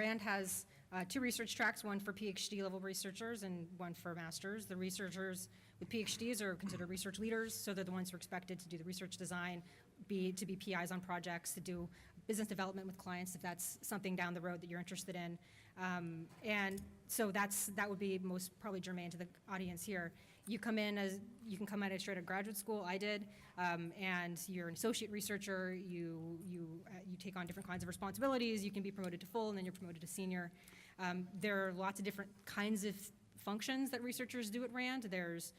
Rand has 2 research tracks, one for PhD level researchers and one for masters. The researchers with PhDs are considered research leaders, so they're the ones who are expected to do the research design, to be PIs on projects, to do business development with clients if that's something down the road that you're interested in. And so that would be most probably germane to the audience here. You can come at it straight out of graduate school. I did, and you're an associate researcher. You take on different kinds of responsibilities. You can be promoted to full, and then you're promoted to senior. There are lots of different kinds of functions that researchers do at Rand. There's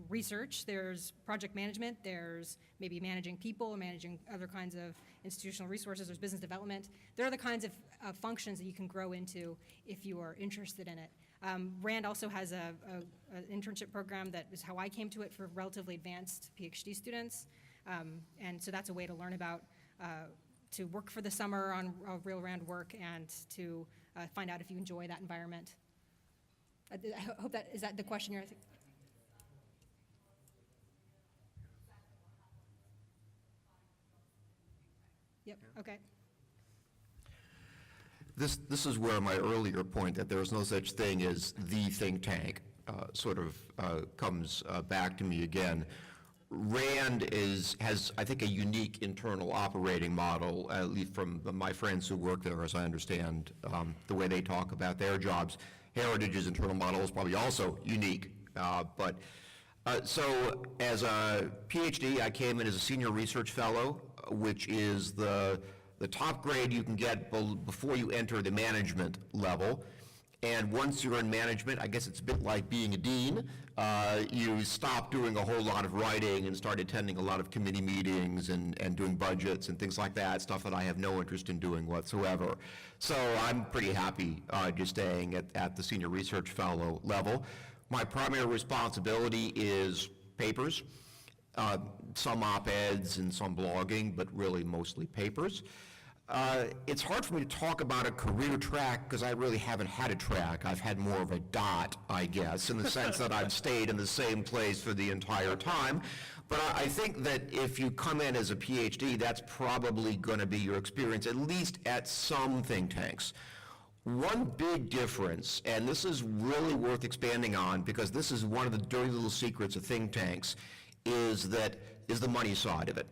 research, there's project management, there's maybe managing people or managing other kinds of institutional resources, there's business development. There are the kinds of functions that you can grow into if you are interested in it. Rand also has an internship program that is how I came to it for relatively advanced PhD students. And so that's a way to learn about, to work for the summer on real Rand work and to find out if you enjoy that environment. I hope is that the question you're asking? Yep, okay. This is where my earlier point that there is no such thing as the think tank comes back to me again. Rand has, I think, a unique internal operating model, at least from my friends who work there, as I understand the way they talk about their jobs. Heritage's internal model is probably also unique, so as a PhD, I came in as a senior research fellow, which is the top grade you can get before you enter the management level. And once you're in management, I guess it's a bit like being a dean. You stop doing a whole lot of writing and start attending a lot of committee meetings and doing budgets and things like that, stuff that I have no interest in doing whatsoever. So I'm pretty happy just staying at the senior research fellow level. My primary responsibility is papers, some op-eds and some blogging, but really mostly papers. It's hard for me to talk about a career track because I really haven't had a track. I've had more of a dot, I guess, in the sense that I've stayed in the same place for the entire time. But I think that if you come in as a PhD, that's probably going to be your experience, at least at some think tanks. One big difference, and this is really worth expanding on because this is one of the dirty little secrets of think tanks, is the money side of it.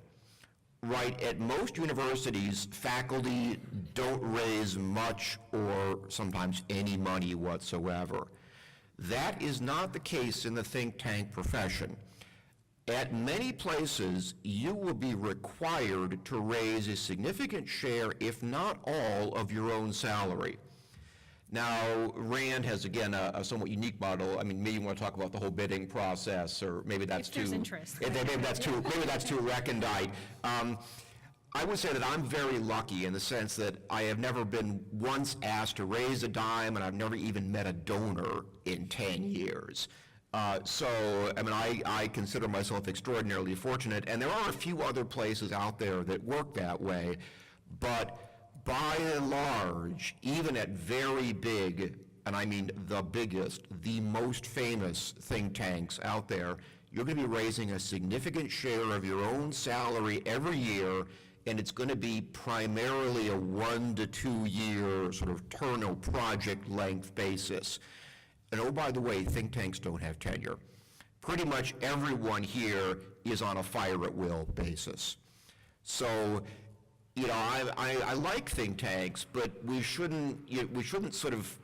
Right, at most universities, faculty don't raise much or sometimes any money whatsoever. That is not the case in the think tank profession. At many places, you will be required to raise a significant share, if not all, of your own salary. Now, Rand has, again, a somewhat unique model. I mean, maybe you want to talk about the whole bidding process, or maybe that's too... interest. Maybe that's too recondite. I would say that I'm very lucky in the sense that I have never been once asked to raise a dime, and I've never even met a donor in 10 years. So, I mean, I consider myself extraordinarily fortunate, and there are a few other places out there that work that way, but by and large, even at very big, and I mean the biggest, the most famous think tanks out there, you're going to be raising a significant share of your own salary every year, and it's going to be primarily a 1 to 2 year sort of project length basis. And oh, by the way, think tanks don't have tenure. Pretty much everyone here is on a fire at will basis. So, you know, I like think tanks, but we shouldn't sort of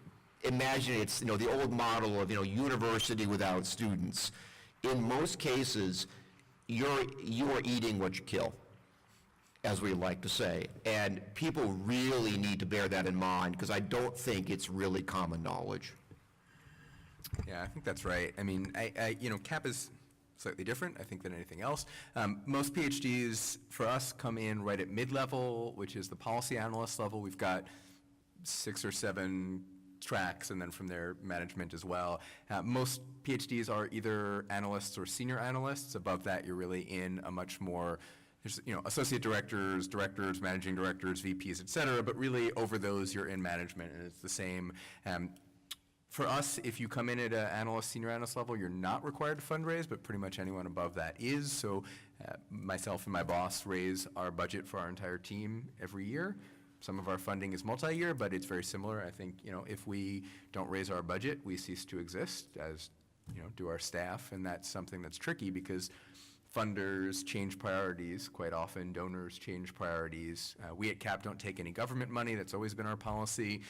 imagine it's, you know, the old model of, you know, university without students. In most cases, you are eating what you kill, as we like to say, and people really need to bear that in mind because I don't think it's really common knowledge. Yeah, I think that's right. I mean, you know, CAP is slightly different, I think, than anything else. Most PhDs for us come in right at mid-level, which is the policy analyst level. We've got 6 or 7 tracks, and then from there, management as well. Most PhDs are either analysts or senior analysts. Above that, you're really in a much more, there's, you know, associate directors, directors, managing directors, VPs, et cetera, but really over those, you're in management, and it's the same. For us, if you come in at an analyst, senior analyst level, you're not required to fundraise, but pretty much anyone above that is. So myself and my boss raise our budget for our entire team every year. Some of our funding is multi-year, but it's very similar. I think, if we don't raise our budget, we cease to exist, as, do our staff, and that's something that's tricky because funders change priorities quite often, donors change priorities. We at CAP don't take any government money, that's always been our policy,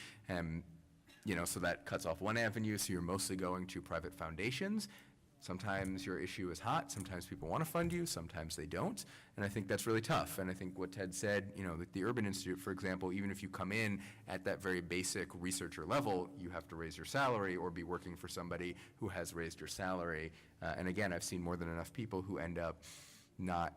so that cuts off one avenue, so you're mostly going to private foundations. Sometimes your issue is hot, sometimes people want to fund you, sometimes they don't, and I think that's really tough. And I think what Ted said, the Urban Institute, for example, even if you come in at that very basic researcher level, you have to raise your salary or be working for somebody who has raised your salary. And again, I've seen more than enough people who end up not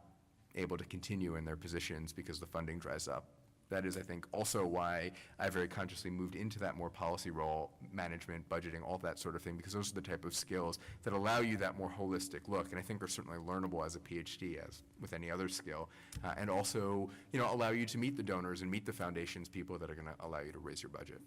able to continue in their positions because the funding dries up. That is, I think, also why I very consciously moved into that more policy role, management, budgeting, all that sort of thing, because those are the type of skills that allow you that more holistic look, and I think are certainly learnable as a PhD, as with any other skill, and also, allow you to meet the donors and meet the foundations people that are going to allow you to raise your budget.